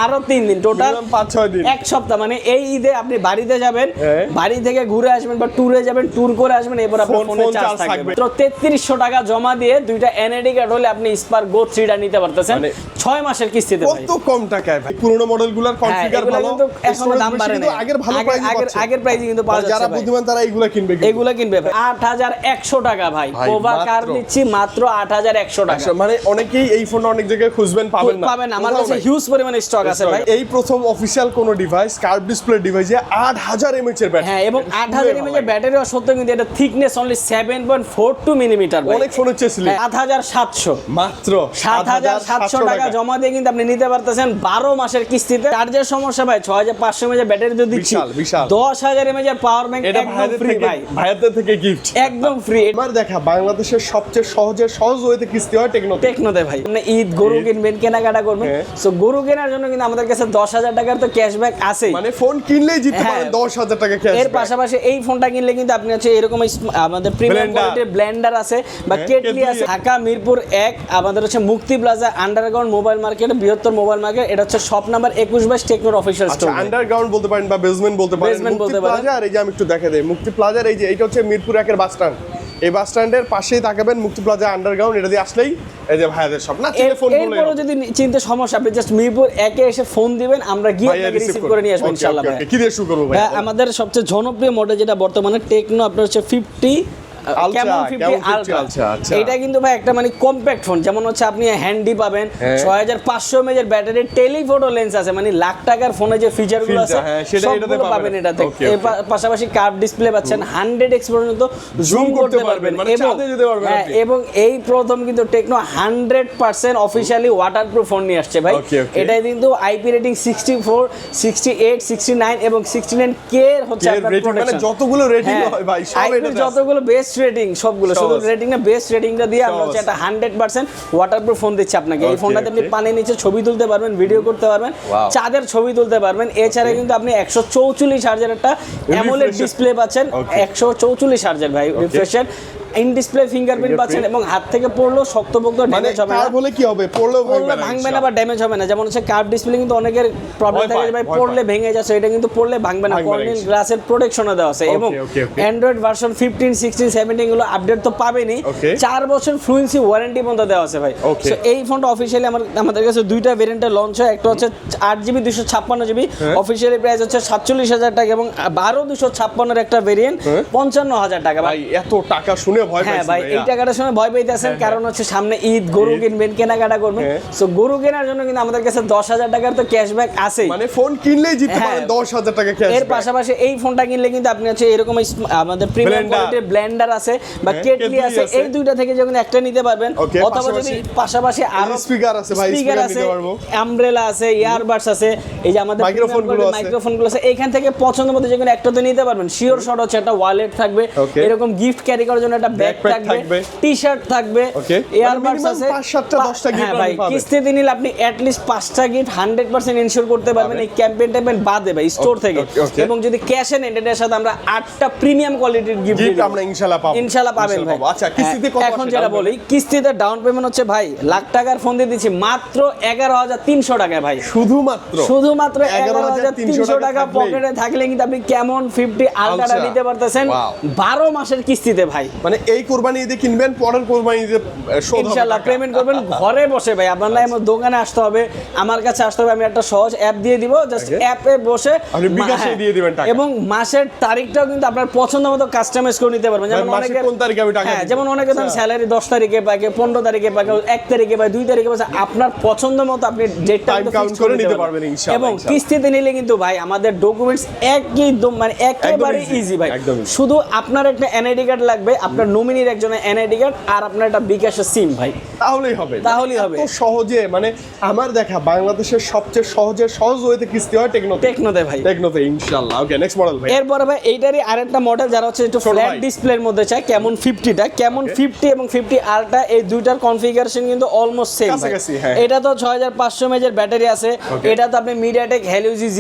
আরো 3 দিন, টোটাল 5-6 দিন, এক সপ্তাহ। মানে এই ঈদে আপনি বাড়িতে যাবেন, বাড়ি থেকে ঘুরে আসবেন বা ট্যুরে যাবেন, ট্যুর করে আসবেন, এরপর আপনার ফোনে চার্জ থাকবে। তো 3300 টাকা জমা দিয়ে দুইটা এনআইডি কার্ড হলে আপনি স্পার্ক গো 3টা নিতে পারতেছেন 6 মাসের কিস্তিতে। কত কম টাকায় ভাই, পুরনো মডেলগুলোর কনফিগার ভালো, কিন্তু এখনো দাম বাড়ে না, আগের ভালো প্রাইস পাচ্ছে, আগের প্রাইসে কিন্তু পাওয়া যাচ্ছে। যারা বুদ্ধিমান তারা এগুলা কিনবে, এগুলা কিনবে। 8100 টাকা ভাই, পোভা কার দিচ্ছি মাত্র 8100 টাকা। মানে অনেকেই এই ফোন অনেক জায়গায় খুঁজবেন, পাবেন না, আমার কাছে হিউজ পরিমাণে স্টক আছে ভাই। এই প্রথম অফিশিয়াল কোন ডিভাইস কার্ভ ডিসপ্লে ডিভাইসে 8000 mAh এর ব্যাটারি। হ্যাঁ, এবং 8000 mAh এর ব্যাটারি সত্ত্বেও কিন্তু এটা থিকনেস অনলি 7.42 মিলিমিটার ভাই। অনেক ফোনের চেয়ে স্লিম। 7700, মাত্র 7700 টাকা জমা দিয়ে কিন্তু আপনি নিতে পারতেছেন 12 মাসের কিস্তিতে। চার্জের সমস্যা ভাই, 6500 mAh ব্যাটারি তো দিচ্ছি, 10000 mAh পাওয়ার ব্যাংক একদম ফ্রি ভাই, ভাইয়াদের থেকে গিফট একদম ফ্রি। আমার দেখা বাংলাদেশের সবচেয়ে সহজ ওয়েতে কিস্তি হয় টেকনোতে ভাই। আপনি ঈদ গরু কিনবেন, কেনাকাটা করবেন, সো গরু কেনার জন্য কিন্তু আমাদের কাছে 10000 টাকার তো ক্যাশব্যাক আছে। মানে ফোন কিনলেই জিততে পারেন 10000 টাকা ক্যাশব্যাক। এর পাশাপাশি এই ফোনটা কিনলে কিন্তু আপনি হচ্ছে এরকম আমাদের প্রিমিয়াম কোয়ালিটির ব্লেন্ডার আছে বা কেটলি আছে। ঢাকা মিরপুর 1 আমাদের হচ্ছে Mukti plaza underground mobile market, বৃহত্তর মোবাইল মার্কেট। এটা হচ্ছে শপ নাম্বার 21/22 টেকনোর অফিশিয়াল স্টোর। আন্ডারগ্রাউন্ড বলতে পারেন বা বেসমেন্ট বলতে পারেন। মুক্তি প্লাজা, আর এই যে আমি একটু দেখাই দেই, মুক্তি প্লাজার এই যে এটা হচ্ছে মিরপুর 1 এর বাস স্ট্যান্ড। এই বাস স্ট্যান্ডের পাশেই তাকাবেন মুক্তি প্লাজা আন্ডারগ্রাউন্ড, এটা দিয়ে আসলেই এই যে ভাইয়াদের সব। না চিনে ফোন বলে, এরপরও যদি চিনতে সমস্যা, আপনি জাস্ট মিরপুর 1 এ এসে ফোন দিবেন, আমরা গিয়ে আপনাকে রিসিভ করে নিয়ে আসব ইনশাআল্লাহ ভাই। কি দিয়ে শুরু করব ভাই? আমাদের সবচেয়ে জনপ্রিয় মডেল যেটা বর্তমানে টেকনো আপনার হচ্ছে 50 কেমন 50 আলট্রা। এটা কিন্তু ভাই একটা মানে কম্প্যাক্ট ফোন, যেমন হচ্ছে আপনি হ্যান্ডি পাবেন, 6500 mAh এর ব্যাটারি, টেলিফোটো লেন্স আছে, মানে লাখ টাকার ফোনে যে ফিচারগুলো আছে সবগুলো পাবেন এটাতে। এর পাশাপাশি কার্ভ ডিসপ্লে পাচ্ছেন, 100x পর্যন্ত জুম করতে পারবেন, এবং এই প্রথম কিন্তু টেকনো 100% অফিশিয়ালি ওয়াটারপ্রুফ ফোন নিয়ে আসছে ভাই। এটাই কিন্তু আইপি রেটিং 64, 68, 69 এবং 69K এর হচ্ছে আপনার প্রোটেকশন। মানে যতগুলো রেটিং হয় ভাই সব এটা যতগুলো বেস্ট রেটিং সবগুলো, শুধু রেটিং না, বেস্ট রেটিংটা দিয়ে আমরা হচ্ছে একটা 100% ওয়াটারপ্রুফ ফোন দিচ্ছি আপনাকে। এই ফোনটাতে আপনি পানির নিচে ছবি তুলতে পারবেন, ভিডিও করতে পারবেন, চাঁদের ছবি তুলতে পারবেন। এছাড়া কিন্তু আপনি 144 হার্জের একটা অ্যামোলেড ডিসপ্লে পাচ্ছেন, 144 হার্জের ভাই রিফ্রেশ ইন ডিসপ্লে ফিঙ্গারপ্রিন্ট পাচ্ছেন, এবং হাত থেকে পড়লেও শক্তপোক্ত ড্যামেজ হবে না। বলে কি হবে, পড়লেও ভাঙবে না বা ড্যামেজ হবে না। যেমন হচ্ছে কার্ভ ডিসপ্লে কিন্তু অনেকের প্রবলেম থাকে যে ভাই পড়লে ভেঙে যাচ্ছে, এটা কিন্তু পড়লে ভাঙবে না, কর্নিং গ্লাসের প্রোটেকশনও দেওয়া আছে। এবং অ্যান্ড্রয়েড ভার্সন 15, 16, 17 গুলো আপডেট তো পাবেনই, 4 বছর ফ্লুয়েন্সি ওয়ারেন্টি পর্যন্ত দেওয়া আছে ভাই। সো এই ফোনটা অফিশিয়ালি আমাদের কাছে দুইটা ভেরিয়েন্টে লঞ্চ হয়, একটা হচ্ছে 8GB 256GB, অফিশিয়ালি প্রাইস হচ্ছে 47000 টাকা, এবং 12 256 এর একটা ভেরিয়েন্ট 55000 টাকা। ভাই এত টাকা শুনে ভয় পাইছেন? হ্যাঁ ভাই, এই টাকাটার সময় ভয় পাইতেছেন, কারণ হচ্ছে সামনে ঈদ, গরু কিনবেন, কেনাকাটা করবেন, সো গরু কেনার জন্য কিন্তু আমাদের কাছে 10000 টাকার তো ক্যাশব্যাক আছে। মানে ফোন কিনলেই জিততে পারেন 10000 টাকা ক্যাশব্যাক। এর পাশাপাশি এই ফোনটা কিনলে কিন্তু আপনি হচ্ছে এরকম আমাদের প্রিমিয়াম কোয়ালিটির ব্লেন্ডার আছে বা কেটলি আছে, এই দুইটা থেকে যখন একটা নিতে পারবেন, অথবা যদি পাশাপাশি আরো স্পিকার আছে ভাই, স্পিকার নিতে পারবো, আমব্রেলা আছে, ইয়ারবাডস আছে, এই যে আমাদের মাইক্রোফোনগুলো আছে, এইখান থেকে পছন্দ মতো যে কোনো একটা তো নিতে পারবেন। শিওর শট হচ্ছে একটা ওয়ালেট থাকবে, এরকম গিফট ক্যারি করার জন্য একটা ব্যাগ থাকবে, টি-শার্ট থাকবে, এয়ারবাডস আছে, 5-7টা 10টা গিফট ভাই কিস্তিতে নিলে আপনি এট লিস্ট 5টা গিফট 100% ইনশিওর করতে পারবেন এই ক্যাম্পেইন বাদে ভাই স্টোর থেকে। এবং যদি ক্যাশ এন্ড এর সাথে আমরা 8টা প্রিমিয়াম কোয়ালিটির গিফট আমরা ইনশাআল্লাহ পাবেন ভাই। আচ্ছা, কিস্তিতে কত? এখন যেটা বলি, কিস্তিতে ডাউন পেমেন্ট হচ্ছে ভাই লাখ টাকার ফোন দিয়ে দিচ্ছি মাত্র 11300 টাকায় ভাই। শুধুমাত্র 11300 টাকা পকেটে থাকলে কিন্তু আপনি কেমন 50 আলট্রা নিতে পারতেছেন 12 মাসের কিস্তিতে ভাই। মানে এই কুরবানি ঈদে কিনবেন, পরের কুরবানি ঈদে ইনশাআল্লাহ পেমেন্ট করবেন ঘরে বসে ভাই। আপনার না আমার দোকানে আসতে হবে, আমার কাছে আসতে হবে, আমি একটা সহজ অ্যাপ দিয়ে দিব, জাস্ট অ্যাপে বসে আপনি বিকাশে দিয়ে দিবেন টাকা, এবং মাসের তারিখটাও কিন্তু আপনার পছন্দ মতো কাস্টমাইজ করে নিতে পারবেন। যেমন অনেকে কোন তারিখে আমি টাকা দিব, যেমন অনেকে ধরেন স্যালারি 10 তারিখে পায়, 15 তারিখে পায়, 1 তারিখে পায়, 2 তারিখে পায়, আপনার পছন্দ মতো আপনি ডেটটা কাউন্ট করে নিতে পারবেন ইনশাআল্লাহ। এবং কিস্তিতে নিলে কিন্তু ভাই আমাদের ডকুমেন্টস একদম মানে একেবারে ইজি ভাই। শুধু আপনার একটা এনআইডি কার্ড লাগবে, আপনার নমিনির একজনের এনআইডি কার্ড, আর আপনার একটা বিকাশের সিম ভাই, তাহলেই হবে। তো সহজে, মানে আমার দেখা বাংলাদেশের সবচেয়ে সহজ ওয়েতে কিস্তি হয় টেকনোতে ভাই, টেকনোতে ইনশাআল্লাহ। ওকে, নেক্সট মডেল ভাই। এরপর ভাই এইটারই আরেকটা মডেল যারা হচ্ছে একটু ফ্ল্যাট ডিসপ্লের মধ্যে চায়, কেমন 50টা, কেমন 50 এবং 50 আলট্রা, এই দুইটার কনফিগারেশন কিন্তু অলমোস্ট সেম ভাই। এটা তো 6500 mAh এর ব্যাটারি আছে, এটা তো আপনি MediaTek Helio G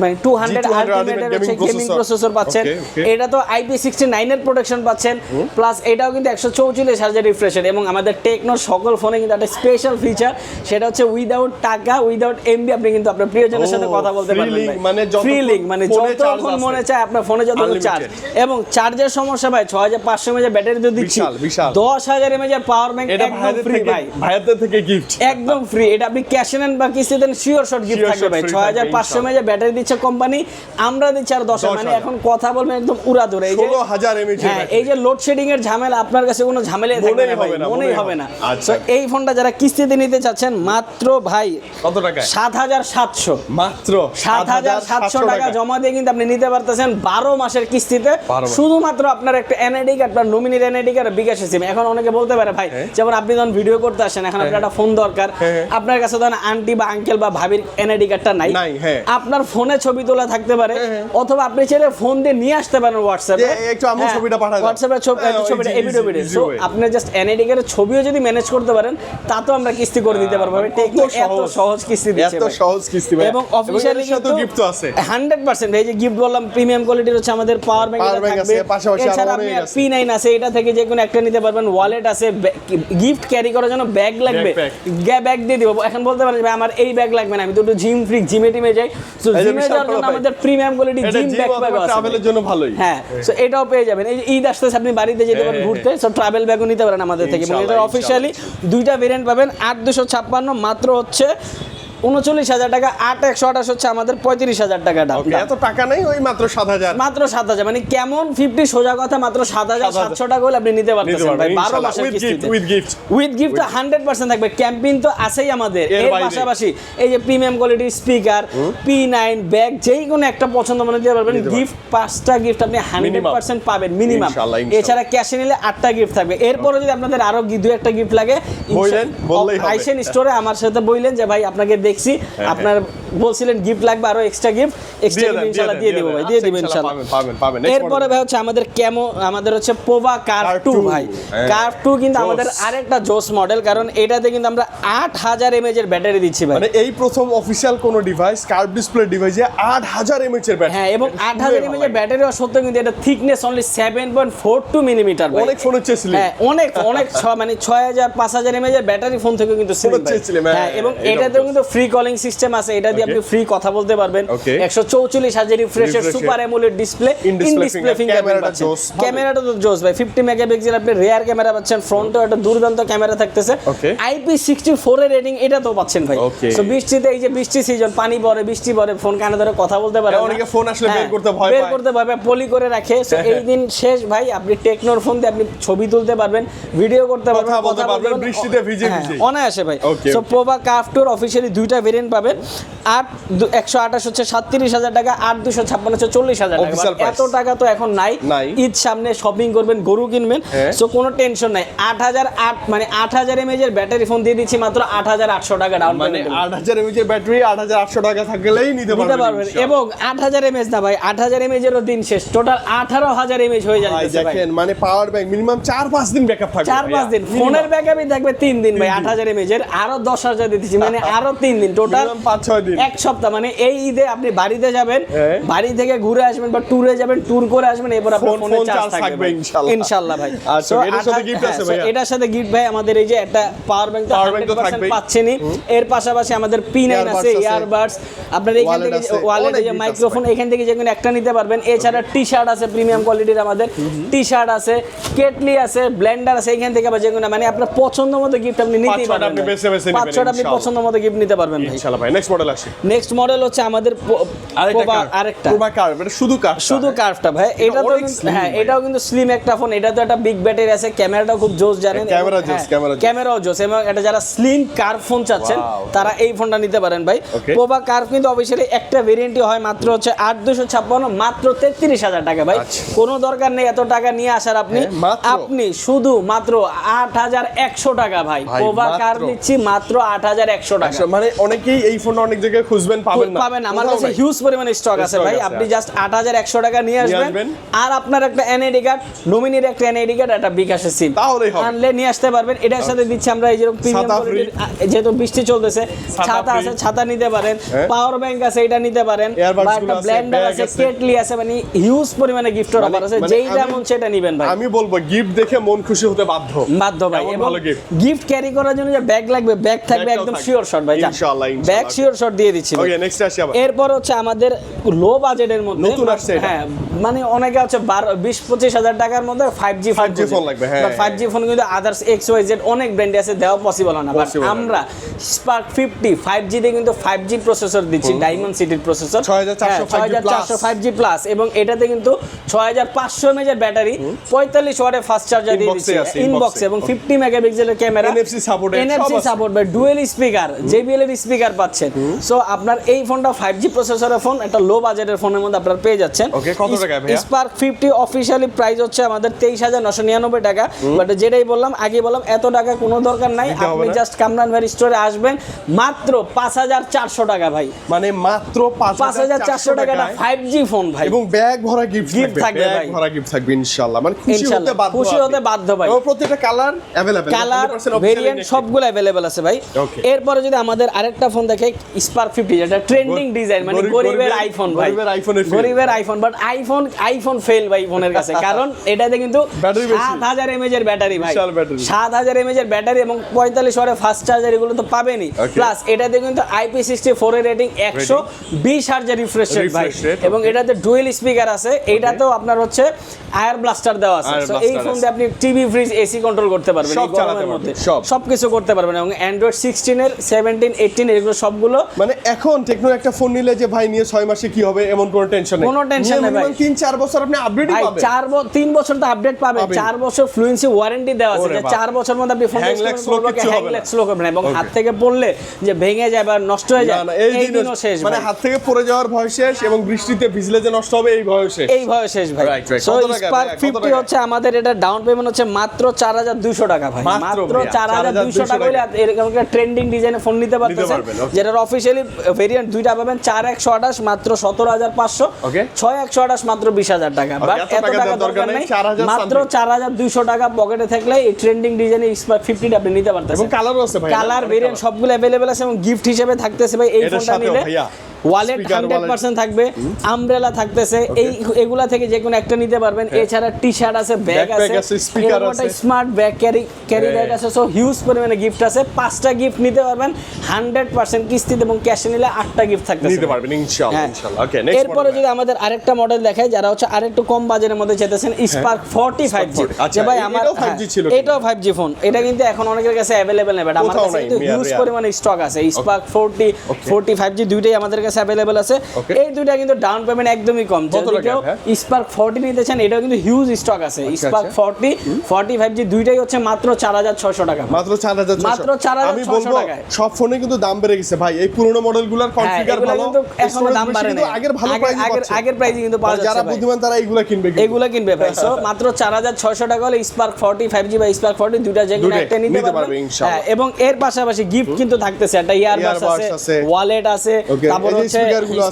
মানে 200 আলটিমেট এর হচ্ছে গেমিং প্রসেসর পাচ্ছেন, এটা তো IP69 এর প্রোটেকশন পাচ্ছেন, প্লাস এটাও কিন্তু 144 হার্জের রিফ্রেশ রেট, এবং আমাদের টেকনোর সকল ফোনে কিন্তু একটা স্পেশাল ফিচার, সেটা হচ্ছে উইদাউট টাকা, উইদাউট এমবি আপনি কিন্তু আপনার প্রিয়জনের সাথে কথা বলতে পারবেন ভাই। ফ্রি লিংক, মানে যতক্ষণ মনে চায় আপনার ফোনে যতক্ষণ চার্জ, এবং চার্জের সমস্যা ভাই 6500 mAh ব্যাটারি তো দিচ্ছি, 10000 mAh পাওয়ার ব্যাংক একদম ফ্রি ভাই, ভাইয়াদের থেকে গিফট একদম ফ্রি। এটা আপনি ক্যাশ নেন বা কিস্তিতে দেন, শিওর শট গিফট থাকবে ভাই। 6500 mAh ব্যাটারি দিচ্ছে কোম্পানি, আমরা দিচ্ছি আর 10, মানে এখন কথা বলবেন একদম উড়াধুরা। এই যে 16000 mAh, হ্যাঁ, এই যে লোডশেডিং এর ঝামেলা আপনার কাছে কোনো ঝামেলাই থাকবে না ভাই, মনেই হবে না। তো এই ফোনটা যারা কিস্তিতে নিতে চাচ্ছেন, মাত্র ভাই কত টাকা? 7700, মাত্র 7700 টাকা জমা দিয়ে কিন্তু আপনি নিতে পারতেছেন 12 মাসের কিস্তিতে, শুধুমাত্র আপনার একটা এনআইডি কার্ড বা নমিনির এনআইডি কার্ড, বিকাশ সিম। এখন অনেকে বলতে পারে ভাই, যেমন আপনি যখন ভিডিও করতে আসেন, এখন আপনার একটা ফোন দরকার, আপনার কাছে ধরেন আন্টি বা আঙ্কেল বা ভাবির এনআইডি কার্ডটা নাই, আপনার ফোনে ছবি তোলা থাকতে পারে, অথবা আপনি চাইলে ফোন দিয়ে নিয়ে আসতে পারেন হোয়াটসঅ্যাপে, একটু আমি ছবিটা পাঠাই, হোয়াটসঅ্যাপে ছবিটা এই ভিডিও সো আপনি জাস্ট এনআইডি কার্ডের ছবিও যদি ম্যানেজ করতে পারেন, তাতেও আমরা কিস্তি করে দিতে পারবো। টেকনো এত সহজ কিস্তি দিচ্ছে, এত সহজ কিস্তি ভাই, এবং অফিশিয়ালি কিন্তু গিফট তো আছে 100%। এই যে গিফট বললাম, প্রিমিয়াম কোয়ালিটির হচ্ছে আমাদের পাওয়ার ব্যাংক থাকবে, এছাড়া আপনি P9 আছে, এটা থেকে যে কোনো একটা নিতে পারবেন, ওয়ালেট আছে, গিফট ক্যারি করার জন্য ব্যাগ লাগবে, ব্যাগ দিয়ে দিব। এখন বলতে পারেন ভাই আমার এই ব্যাগ লাগবে না, আমি তো একটু জিম ফ্রিক, জিমে টিমে যাই, সো জিমে যাওয়ার জন্য আমাদের প্রিমিয়াম কোয়ালিটি জিম ব্যাগ আছে, ট্রাভেলের জন্য ভালোই। হ্যাঁ, সো এটাও পেয়ে যাবেন। এই যে ঈদ আসতেছে, আপনি বাড়িতে যেতে পারেন ঘুরতে, সো ট্রাভেল ব্যাগও নিতে পারেন আমাদের থেকে। এবং এটা অফিশিয়ালি দুইটা ভেরিয়েন্ট পাবেন, 8256 মাত্র হচ্ছে 39,000 টাকা, 8128 হচ্ছে আমাদের 35,000 টাকা। এত টাকা নাই, ওই মাত্র 7000, মাত্র 7000, মানে কেমন 50 সোজা কথা, মাত্র 7700 টাকা হলে আপনি নিতে পারতেছেন ভাই 12 মাসের কিস্তিতে উইথ গিফট। তো 100% থাকবে, ক্যাম্পিং তো আছেই আমাদের, এর পাশাপাশি এই যে প্রিমিয়াম কোয়ালিটির স্পিকার, P9 ব্যাগ, যেই কোনো একটা পছন্দ মনে দিতে পারবেন। গিফট 5টা গিফট আপনি 100% পাবেন মিনিমাম, এছাড়া ক্যাশে নিলে 8টা গিফট থাকবে। এরপরে যদি আপনাদের আরো 2-1টা গিফট লাগে, আইসেন স্টোরে আমার সাথে বললেন যে ভাই আপনাকে দেখছি, আপনার বলছিলেন গিফট লাগবে, আরো এক্সট্রা গিফট ইনশাআল্লাহ দিয়ে দেব ভাই, দিয়ে দিবেন ইনশাআল্লাহ। পাবেন। এরপরে ভাই হচ্ছে আমাদের আমাদের হচ্ছে পোভা কার্ভ 2 ভাই। কার্ভ 2 কিন্তু আমাদের আরেকটা জোস মডেল, কারণ এটাতে কিন্তু আমরা 8000 mAh এর ব্যাটারি দিচ্ছি ভাই। মানে এই প্রথম অফিশিয়াল কোন ডিভাইস, কার্ভ ডিসপ্লে ডিভাইসে 8000 mAh এর ব্যাটারি। হ্যাঁ, এবং 8000 mAh এর ব্যাটারি হওয়া সত্ত্বেও কিন্তু এটা থিকনেস অনলি 7.42 মিলিমিটার ভাই। অনেক ফোনের চেয়ে স্লিম। হ্যাঁ, অনেক মানে 6000 5000 mAh এর ব্যাটারি ফোন থেকে কিন্তু স্লিম। হ্যাঁ, এবং এটাতেও কিন্তু ফ্রি কলিং সিস্টেম আছে, এটা দিয়ে আপনি ফ্রি কথা বলতে পারবেন। 144 হাজার রিফ্রেশের super AMOLED display, in display fingerprint পাচ্ছেন। ক্যামেরাটা তো জোস ভাই, 50 মেগাপিক্সেল আপনি রিয়ার ক্যামেরা পাচ্ছেন, ফ্রন্টেও একটা দুর্দান্ত ক্যামেরা থাকতেছে, IP64 এর রেটিং এটা তো পাচ্ছেন ভাই। সো বৃষ্টিতে, এই যে বৃষ্টি সিজন, পানি পড়ে, বৃষ্টি পড়ে, ফোন কানে ধরে কথা বলতে পারে, অনেকে ফোন আসলে বের করতে ভয় পায়, পলি করে রাখে। সো এই দিন শেষ ভাই, আপনি টেকনোর ফোন দিয়ে আপনি ছবি তুলতে পারবেন, ভিডিও করতে পারবেন, কথা বলতে পারবেন বৃষ্টিতে ভিজে ভিজে, অনায়াসে ভাই। সো পোভা কার্ভ 2 অফিশিয়ালি দুইটা ভেরিয়েন্ট পাবেন, 128 হচ্ছে 37,000 টাকা, 8256 হচ্ছে 40,000 টাকা। এত টাকা তো এখন নাই, ঈদ সামনে শপিং করবেন, গরু কিনবেন, সো কোনো টেনশন নাই। 8000 mAh এর ব্যাটারি ফোন দিয়ে দিচ্ছি মাত্র 8800 টাকা ডাউন পেমেন্ট। 8000 mAh এর ব্যাটারি 8800 টাকা থাকলেই নিতে পারবেন। এবং 8000 mAh না ভাই, 8000 mAh এরও দিন শেষ, টোটাল 18000 mAh হয়ে যাচ্ছে ভাই। দেখেন, মানে পাওয়ার ব্যাংক মিনিমাম 4-5 দিন ব্যাকআপ থাকবে, 4-5 দিন ফোনের ব্যাকআপই থাকবে 3 দিন ভাই। 8000 mAh এর আরো 10,000 দিতেছি, মানে আরো 3 দিন, টোটাল 5-6 দিন, এক সপ্তাহ। মানে এই ঈদে আপনি বাড়িতে যাবেন, বাড়ি থেকে ঘুরে আসবেন বা ট্যুরে যাবেন, ট্যুর করে আসবেন, এরপর আপনার ফোনে চার্জ থাকবে ইনশাআল্লাহ ভাই। আচ্ছা, এটার সাথে গিফট আছে ভাই, এটার সাথে গিফট ভাই আমাদের এই যে একটা পাওয়ার ব্যাংক তো 100% পাচ্ছেনই, এর পাশাপাশি আমাদের P9 আছে, ইয়ারবাডস, আপনার এখান থেকে ওয়ালেট, এই যে মাইক্রোফোন, এখান থেকে যে কোনো একটা নিতে পারবেন। এছাড়া টি-শার্ট আছে প্রিমিয়াম কোয়ালিটির, আমাদের টি-শার্ট আছে, কেটলি আছে, ব্লেন্ডার আছে, এখান থেকে বা যে কোনো, মানে আপনার পছন্দ মতো গিফট আপনি নিতেই পারবেন, আপনি বেছে বেছে নেবেন, 5-6টা আপনি পছন্দ মতো গিফট নিতে পারবেন ভাই ইনশাআল্লাহ ভাই। নেক্সট মডেল আসে, নেক্সট মডেল হচ্ছে আমাদের আরেকটা পোভা কার্ভ, এটা শুধু কার্ভটা ভাই। এটা তো হ্যাঁ, এটাও কিন্তু স্লিম একটা ফোন, এটা তো একটা বিগ ব্যাটারি আছে, ক্যামেরাটাও খুব জোস জানেন, ক্যামেরাও জোস, এবং এটা যারা স্লিম কার্ভ ফোন চাচ্ছেন তারা এই ফোনটা নিতে পারেন ভাই। পোভা কার্ভ কিন্তু অফিশিয়ালি একটা ভেরিয়েন্টই হয়, মাত্র হচ্ছে 8256, মাত্র 33,000 টাকা ভাই। কোনো দরকার নেই এত টাকা নিয়ে আসার, আপনি শুধু মাত্র 8100 টাকা ভাই। পোভা কার্ভ দিচ্ছি মাত্র 8100 টাকা, মানে অনেকেই এই ফোনটা অনেক জায়গায় খুঁজবেন, পাবেন না। পাবেন, আমার কাছে হিউজ পরিমাণে স্টক আছে ভাই। আপনি জাস্ট 8100 টাকা নিয়ে আসবেন, আর আপনার একটা এনআইডি কার্ড, নমিনির একটা এনআইডি কার্ড, একটা বিকাশের সিম তাহলেই হবে, আনলে নিয়ে আসতে পারবেন। এটার সাথে দিচ্ছি আমরা এই যেরকম প্রিমিয়াম কোয়ালিটির, যেহেতু বৃষ্টি চলতেছে, ছাতা আছে, ছাতা নিতে পারেন, পাওয়ার ব্যাংক আছে, এটা নিতে পারেন, বা একটা ব্লেন্ডার আছে, কেটলি আছে, মানে হিউজ পরিমাণে গিফটের অফার আছে, যেইটা মন সেটা নেবেন ভাই। আমি বলবো গিফট দেখে মন খুশি হতে বাধ্য ভাই। এবং গিফট ক্যারি করার জন্য যে ব্যাগ লাগবে, ব্যাগ থাকবে একদম শিওর শট ভাই, ইনশাআল্লাহ ব্যাগ শিওর শট দিয়ে দিচ্ছি। ওকে, নেক্সট আসি আবার। এরপর হচ্ছে আমাদের লো বাজেটের মধ্যে নতুন আসছে এটা। হ্যাঁ, মানে অনেকে হচ্ছে 20-25 হাজার টাকার মধ্যে 5G ফোন লাগবে। হ্যাঁ, 5G ফোন কিন্তু আদার্স XYZ অনেক ব্র্যান্ড আছে, দেওয়া পসিবল হয় না, বাট আমরা স্পার্ক 50 5G দিয়ে কিন্তু 5G প্রসেসর দিচ্ছি, ডায়মন্ড সিটির প্রসেসর 6400 5G প্লাস, এবং এটাতে কিন্তু 6500 mAh এর ব্যাটারি, 45 ওয়াটের ফাস্ট চার্জার দিয়ে দিচ্ছি ইনবক্সে, এবং 50 মেগাপিক্সেলের camera, NFC support by dual speaker, JBL এর স্পিকার পাচ্ছেন। সো আপনার এই ফোনটা 5G প্রসেসরের ফোন, একটা লো বাজেটের ফোনের মধ্যে আপনারা পেয়ে যাচ্ছেন। ওকে, কত টাকা ভাইয়া? স্পার্ক 50 অফিশিয়ালি প্রাইস হচ্ছে আমাদের 23999 টাকা, বাট যেটাই বললাম আগে বললাম এত টাকা কোনো দরকার নাই, আপনি জাস্ট কামরান ভাই স্টোরে আসবেন, মাত্র 5400 টাকা ভাই, মানে মাত্র 5400 টাকাটা 5G ফোন ভাই, এবং ব্যাগ ভরা গিফট থাকবে ভাই, ব্যাগ ভরা গিফট থাকবে ইনশাআল্লাহ। মানে খুশি হতে বাধ্য ভাই। এবং প্রত্যেকটা কালার अवेलेबल, কালার ভেরিয়েন্ট সবগুলো अवेलेबल আছে ভাই। এরপরে যদি আমাদের আরেকটা ফোন দেখে স্পার্ক 50, যেটা ট্রেন্ডিং ডিজাইন, মানে গরিবের আইফোন ভাই, গরিবের আইফোন, বাট আইফোন ফেল ভাই ফোনের কাছে, কারণ এটাতে কিন্তু 7000 mAh এর ব্যাটারি ভাই, 7000 mAh এর ব্যাটারি এবং 45 ওয়াটের ফাস্ট চার্জার, এগুলো তো পাবেনই, প্লাস এটাতে কিন্তু IP64 এর রেটিং, 120 হার্জ রিফ্রেশ রেট ভাই, এবং এটাতে ডুয়াল স্পিকার আছে, এটাতেও আপনার হচ্ছে আয়ার ব্লাস্টার দেওয়া আছে। সো এই ফোন দিয়ে আপনি টিভি, ফ্রিজ, এসি কন্ট্রোল করতে পারবেন, এই গরমের মধ্যে সবকিছু করতে পারবেন, এবং অ্যান্ড্রয়েড 16 এর 17 18 এগুলো সবগুলো, মানে এখন টেকনো একটা ফোন নিলে যে ভাই নিয়ে 6 মাসে কি হবে এমন কোনো টেনশন নেই, কোনো টেনশন নেই ভাই, 3-4 বছর আপনি আপডেটই পাবেন, 3 বছর তো আপডেট পাবেন, 4 বছর ফ্লুয়েন্সি ওয়ারেন্টি দেওয়া আছে, যে 4 বছর মধ্যে আপনি ফোন স্লো করবেন, এবং হাত থেকে পড়লে যে ভেঙে যায় বা নষ্ট হয়ে যায়, এই দিনও শেষ, মানে হাত থেকে পড়ে যাওয়ার ভয় শেষ, এবং বৃষ্টিতে ভিজলে যে নষ্ট হবে এই ভয় শেষ, ভাই। সো স্পার্ক 50 হচ্ছে আমাদের, এটা ডাউন পেমেন্ট হচ্ছে মাত্র 4200 টাকা ভাই, মাত্র 4200 টাকা হলে এরকম একটা ট্রেন্ডিং ডিজাইনের ফোন নিতে পারতেছেন, যেটার অফিশিয়ালি ভেরিয়েন্ট দুইটা পাবেন, 4128 মাত্র 17000 6128 মাত্র 20000 টাকা, বাট এত টাকা দরকার নাই, মাত্র 4200 টাকা পকেটে থাকলে এই ট্রেন্ডিং ডিজাইনের স্পার্ক 50 আপনি নিতে পারতেছেন, এবং কালারও আছে ভাই, কালার ভেরিয়েন্ট সবগুলো अवेलेबल আছে, এবং গিফট হিসেবে থাকতেছে ভাই এই ফোনটা নিলে ওয়ালেট 100% থাকবে, আমব্রেলা থাকতেছে, এগুলা থেকে যে কোনো একটা নিতে পারবেন। এছাড়া টি-শার্ট আছে, ব্যাগ আছে, স্পিকার আছে, স্মার্ট ব্যাগ ক্যারি ব্যাগ আছে, সো হিউজ পরিমাণে গিফট আছে, 5টা গিফট নিতে পারবেন 100% কিস্তিতে, এবং ক্যাশে নিলে 8টা গিফট থাকতেছে, নিতে পারবেন ইনশাআল্লাহ। ওকে, নেক্সট এরপরে যদি আমাদের আরেকটা মডেল দেখায়, যারা হচ্ছে আরেকটু কম বাজেটের মধ্যে চাইতেছেন, স্পার্ক 40 5G, যে ভাই আমার এটাও 5G ফোন, এটা কিন্তু এখন অনেকের কাছে अवेलेबल নেই, বাট আমার কাছে কিন্তু হিউজ পরিমাণে স্টক আছে, স্পার্ক 40 5G দুইটাই আমাদের কাছে अवेलेबल আছে। এই দুইটা কিন্তু ডাউন পেমেন্ট একদমই কম, যদি কেউ স্পার্ক 40 নিতে চান, এটাও কিন্তু হিউজ স্টক আছে, স্পার্ক 40 5G দুইটাই হচ্ছে মাত্র 4600 টাকা, মাত্র 4600 আমি বলবো সব ফোনে কিন্তু দাম বেড়ে গেছে ভাই, এই পুরনো মডেলগুলোর কনফিগার ভালো, কিন্তু এখনো দাম বাড়ে না, আগের ভালো প্রাইস পাচ্ছে, আগের প্রাইসে কিন্তু পাওয়া যাচ্ছে, যারা বুদ্ধিমান তারা এগুলা কিনবে ভাই। সো মাত্র 4600 টাকা হলে স্পার্ক 40 5G বা স্পার্ক 40 দুইটা যে কোনো একটা নিতে পারবে ইনশাআল্লাহ, এবং এর পাশাপাশি গিফট কিন্তু থাকতেছে, একটা ইয়ারবাডস আছে, ওয়ালেট আছে, তারপর হচ্ছে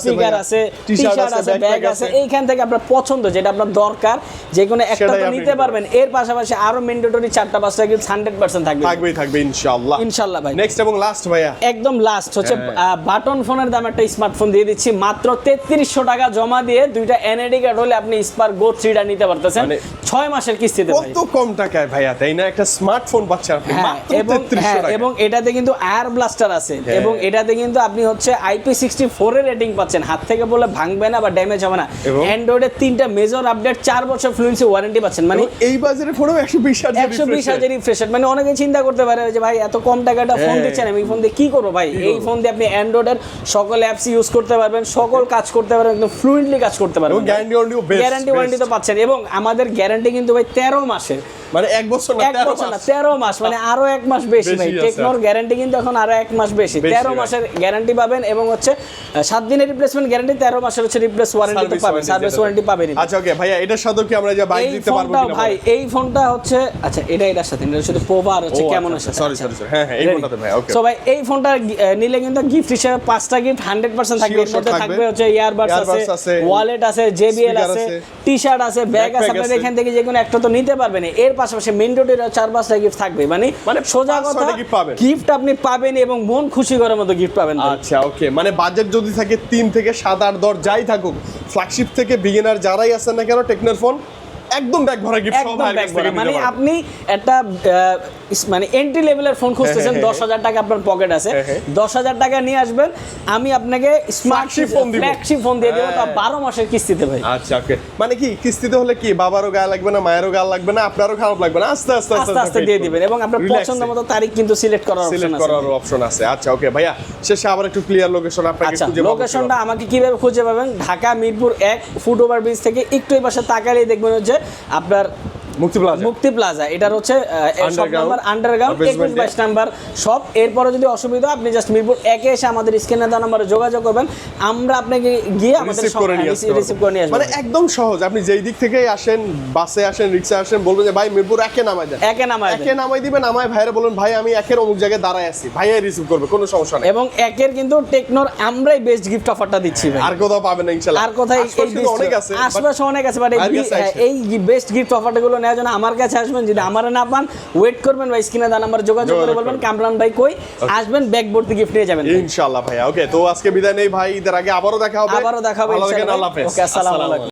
স্পিকার আছে, টি-শার্ট আছে, ব্যাগ আছে, এইখান থেকে আপনার পছন্দ যেটা আপনার দরকার যে কোনো একটা তো নিতে পারবেন। এর পাশাপাশি আরো ম্যান্ডেটরি 4টা-5টা গিফট 100% থাকবে ইনশাআল্লাহ ভাই। নেক্সট এবং লাস্ট ভাইয়া, একদম লাস্ট হচ্ছে বাটন ফোনের দাম একটা স্মার্টফোন দিয়ে দিচ্ছি, মাত্র 3300 টাকা জমা দিয়ে দুইটা এনআইডি কার্ড হলে আপনি স্পার্ক গো 3টা নিতে পারতেছেন 6 মাসের কিস্তিতে ভাই। কত কম টাকায় ভাইয়া, তাই না? একটা স্মার্টফোন পাচ্ছেন আপনি মাত্র 3300 টাকা, এবং এটাতে কিন্তু এয়ার ব্লাস্টার আছে, এবং এটাতে কিন্তু আপনি হচ্ছে IP64 এর রেটিং পাচ্ছেন, হাত থেকে বলে ভাঙবে না বা ড্যামেজ হবে না, অ্যান্ড্রয়েডের 3টা মেজর আপডেট, 4 বছর ফ্লুয়েন্সি ওয়ারেন্টি পাচ্ছেন, মানে এই বাজারে ফোনে 120 হাজার রিফ্রেশ। মানে অনেকে চিন্তা করতে পারে যে ভাই এত কম টাকাটা ফোন দিচ্ছেন, আমি ফোন দিয়ে কি করবো ভাই? এই ফোন দিয়ে আপনি অ্যান্ড্রয়েডের সকল অ্যাপস ইউজ করতে পারবেন, সকল কাজ করতে পারবেন, একদম ফ্লুয়েন্টলি কাজ করতে পারবেন, গ্যারান্টি ওয়ারেন্টি তো পাচ্ছেন, এবং আমাদের গ্যারান্টি কিন্তু ভাই 13 মাসের, মানে 1 বছর না 13 মাস, মানে আরো 1 মাস বেশি ভাই। টেকনোর গ্যারান্টি কিন্তু এখন আরো 1 মাস বেশি, 13 মাসের গ্যারান্টি পাবেন, এবং হচ্ছে 7 দিনের রিপ্লেসমেন্ট গ্যারান্টি, 13 মাসের হচ্ছে রিপ্লেস ওয়ারেন্টি তো পাবেন, সার্ভিস ওয়ারেন্টি পাবেন। আচ্ছা ওকে ভাইয়া, এটার সাথে কি আমরা যে বাইক দিতে পারবো কিনা ভাই? এই ফোনটা হচ্ছে, আচ্ছা এটার সাথে এটা হচ্ছে পোভা আর হচ্ছে কেমনের সাথে। সরি হ্যাঁ এই ফোনটাতে ভাই। ওকে সো ভাই এই ফোনটা নিলে কিন্তু গিফট হিসেবে 5টা গিফট 100% থাকবে। এর মধ্যে থাকবে হচ্ছে ইয়ারবাডস আছে, ওয়ালেট আছে, JBL আছে, টি-শার্ট আছে, ব্যাগ আছে। আপনারা এখান থেকে যে কোনো একটা তো নিতে পারবেন। এর পাশাপাশি মেন্ডেটরি 4-5টা গিফট থাকবে। মানে সোজা কথা গিফট আপনি পাবেন এবং মন খুশি করার মতো গিফট পাবেন। আচ্ছা ওকে, মানে বাজেট যদি থাকে 3 থেকে 7, 8, 10 যাই থাকুক, ফ্ল্যাগশিপ থেকে বিগিনার যারাই আছেন না কেন, টেকনোর ফোন একদম ব্যাগ ভরা গিফট সব ভাইয়ের কাছ থেকে। মানে আপনি একটা মানে এন্ট্রি লেভেলের ফোন খুঁজতেছেন, 10,000 টাকা আপনার পকেট আছে, 10,000 টাকা নিয়ে আসবেন, আমি আপনাকে স্মার্টশিপ ফোন দিয়ে দেবো, তা 12 মাসের কিস্তিতে ভাই। আচ্ছা ওকে, মানে কি কিস্তিতে হলে কি বাবারও গায়ে লাগবে না, মায়েরও গায়ে লাগবে না, আপনারও খারাপ লাগবে না, আস্তে আস্তে দিয়ে দিবেন এবং আপনার পছন্দ মতো তারিখ কিন্তু সিলেক্ট করার অপশন আছে। আচ্ছা ওকে ভাইয়া, শেষে আবার একটু ক্লিয়ার লোকেশন আপনাকে খুঁজে পাবো। লোকেশনটা আমাকে কিভাবে খুঁজে পাবেন? ঢাকা মিরপুর 1 ফুটওভার ব্রিজ থেকে একটু এই পাশে তাকালেই দেখবেন হচ্ছে আপনার মুক্তি প্লাজা। এটার হচ্ছে shop number underground 21-22 number shop. এরপরে যদি অসুবিধা আপনি জাস্ট মিরপুর 1-এ এসে আমাদের স্ক্রিনে দেওয়া নাম্বারে যোগাযোগ করবেন, আমরা আপনাকে গিয়ে আমাদের রিসিভ করে নিয়ে আসব। মানে একদম সহজ, আপনি যেই দিক থেকেই আসেন, বাসে আসেন, রিকশা আসেন, বলবেন যে ভাই মিরপুর 1-এ নামাই দেন, 1-এ নামাই দিবেন, আমায় ভাইরা বলুন ভাই আমি 1-এর অমুক জায়গায় দাঁড়ায় আছি, ভাইয়া রিসিভ করবে, কোনো সমস্যা নেই। এবং 1-এর কিন্তু টেকনোর আমরাই বেস্ট গিফট অফারটা দিচ্ছি ভাই, আর কোথাও পাবেন না ইনশাআল্লাহ। আর কোথায় অনেক আছে, আশপাশে অনেক আছে, বাট এই বেস্ট গিফট অফারগুলো নেওয়ার জন্য আমার কাছে আসবেন। যদি আমারে না পান, ওয়েট করবেন ভাই, স্ক্রিনে দেওয়া নাম্বারে যোগাযোগ করে বলবেন কামরান ভাই কই, আসবেন ব্যাগ ভর্তি গিফট নিয়ে যাবেন ইনশাআল্লাহ ভাইয়া। ওকে, তো আজকে বিদায় নেই ভাই, ঈদের আগে আবারও দেখা হবে ইনশাআল্লাহ। ওকে, আসসালামু আলাইকুম।